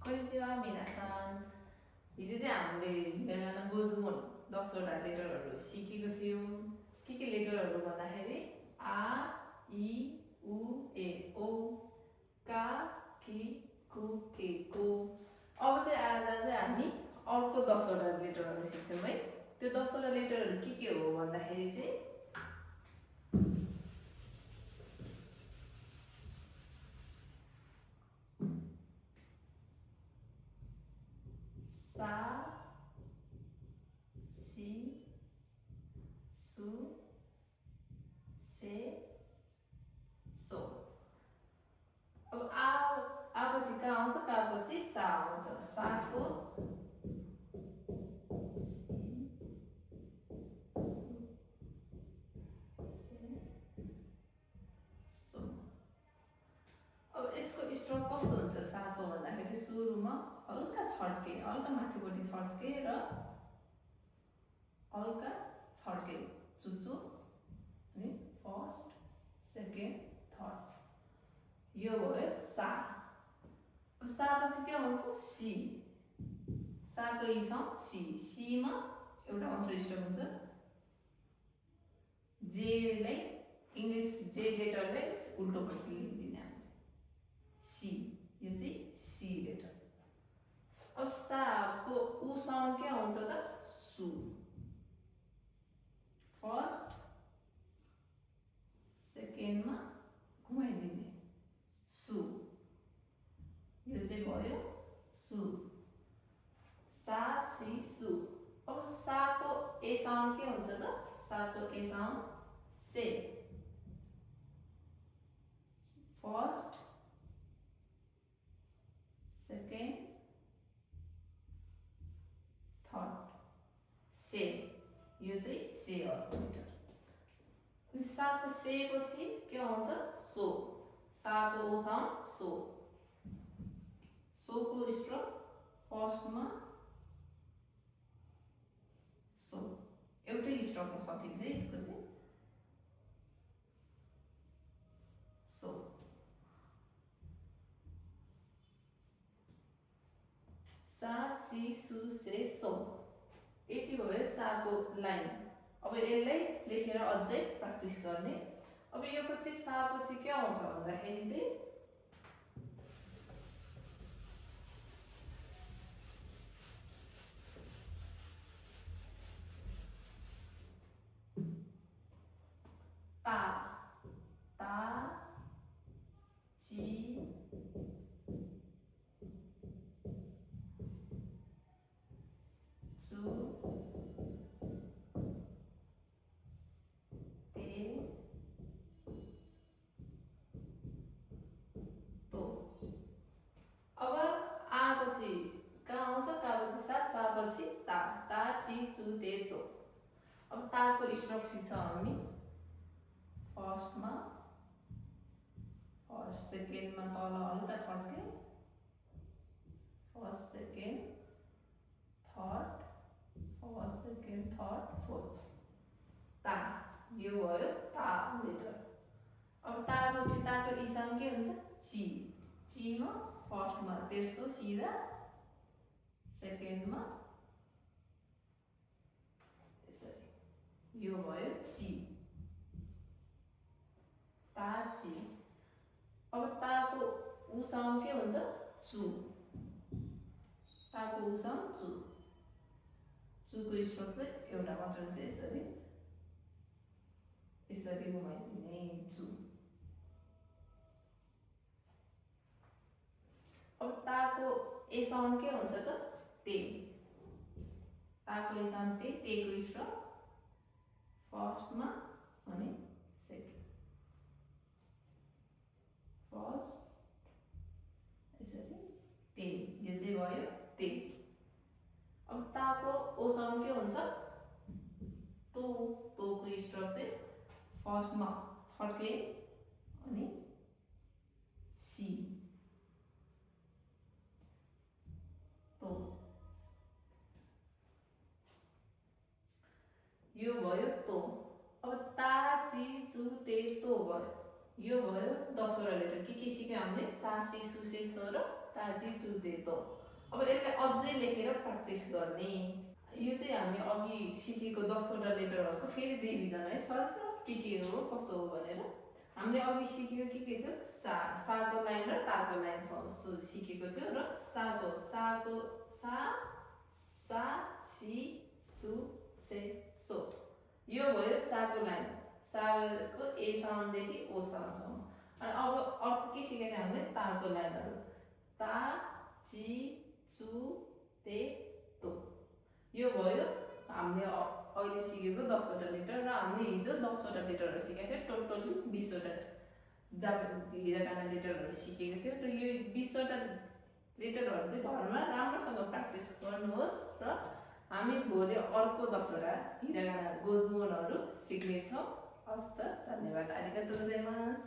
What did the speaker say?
Konnichiwa minasan. हिजो चाहिँ हामीले हिरागाना गोजुमोन 10 वटा लेटरहरू सिकेको थियौँ। के लेटरहरू भन्दाखेरि आ इ उ ए ओ का कि कु के को। अब चाहिँ आज चाहिँ हामी अर्को 10 वटा लेटरहरू सिक्छौँ है। त्यो 10 वटा लेटरहरू के हो भन्दाखेरि चाहिँ सा सी सु से सो। अब आ पछि का आउँछ, का पछि सा आउँछ। सा को अब यसको स्ट्रोक कस्तो हुन्छ साको भन्दाखेरि सुरुमा हल्का छड्के, हल्का माथिपट्टि छड्के र हल्का छड्के चुचु अनि फर्स्ट सेकेन्ड थर्ड, यो भयो सा। अब सा पछि के आउँछ सी। साको इ साउन्ड सी। सीमा एउटा मात्र स्ट्रोक हुन्छ। जे लाई इंग्लिश जे लेटरलाई उल्टोपट्टि लेखिदिने हामी सी, यो चाहिँ सी लेटर। अब साको उ साउन्ड के आउँछ त सु। फर्स्ट सेकेन्डमा घुमाइदिने सु, यो चाहिँ भयो सु। सा सी सु। अब साको ए साउन्ड के हुन्छ त, साको ए साउन्ड से। फर्स्ट सेकेन्ड थर्ड से, यो चाहिँ से अर्को लेटर। साको से पछि के आउँछ सो। साको ओ साउन्ड सो। सोको स्ट्रोक फर्स्टमा सो, एउटै स्ट्रोकमा सकिन्छ यसको चाहिँ सो। सा सी सु से सो, यति भयो साको लाइन। अब यसलाई लेखेर अझै प्र्याक्टिस गर्ने। अब यो पछि सा पछि के आउँछ भन्दाखेरि चाहिँ ता, ता ची चु ते तो। अब आ पछि का आउँछ, का पछि सा, सा पछि ता, ता ची चु ते तो। अब ताको स्ट्रोक सिक्छौँ हामी। फर्स्टमा फर्स्ट सेकेन्डमा तल हल्का छड्के, first second third, first second third fourth, ता, यो भयो ता लेटर। अब ता पछि ताको इ साउन्ड के हुन्छ ची। चीमा फर्स्टमा तेर्सो सिधा, सेकेन्डमा यसरी, यो भयो ची, ता ची। अब ताको उ साउन्ड के हुन्छ चु। ताको उ साउन्ड चु। चुको स्ट्रोक चाहिँ एउटा मात्र हुन्छ, यसरी यसरी घुमाइदिने चु। अब ताको ए साउन्ड के हुन्छ त ते। ताको ए साउन्ड ते, तेको स्ट्रोक फर्स्टमा अनि सेकेन्ड, फर्स्ट यसरी ते, यो चाहिँ भयो ते। अब ताको ओ साउन्ड के हुन्छ तो। तोको स्ट्रोक चाहिँ फर्स्टमा छड्के अनि सी, तो, यो भयो तो। अब ता ची चु ते तो भयो, यो भयो 10 वटा लेटर। के सिक्यो हामीले सा सी सु से सो र ताजी चुदे तो। अब यसलाई अझै लेखेर प्र्याक्टिस गर्ने। यो चाहिँ हामी अघि सिकेको 10वटा लेटरहरूको फेरि रिभिजन है सर के हो कस्तो हो भनेर। हामीले अघि सिकेको के थियो, साको लाइन र ताको लाइन सिकेको थियो र साको साको सा सा सी सु से सो यो भयो साको लाइन, साको ए साउन्डदेखि ओ साउन्डसम्म। अनि अब अर्को के सिकेको हामीले ताको लाइनहरू, ता ची चु ते तो। यो भयो हामीले अहिले सिकेको 10वटा लेटर र हामीले हिजो 10वटा लेटरहरू सिकेको थियो। टोटल्ली 20वटा हिरागाना लेटरहरू सिकेको थियो र यो 20वटा लेटरहरू चाहिँ घरमा राम्रोसँग प्र्याक्टिस गर्नुहोस् र हामी भोलि अर्को 10वटा हिरागाना गोजमुनहरू सिक्नेछौँ। हस् त, धन्यवाद। आरिगातो गोजाइमास।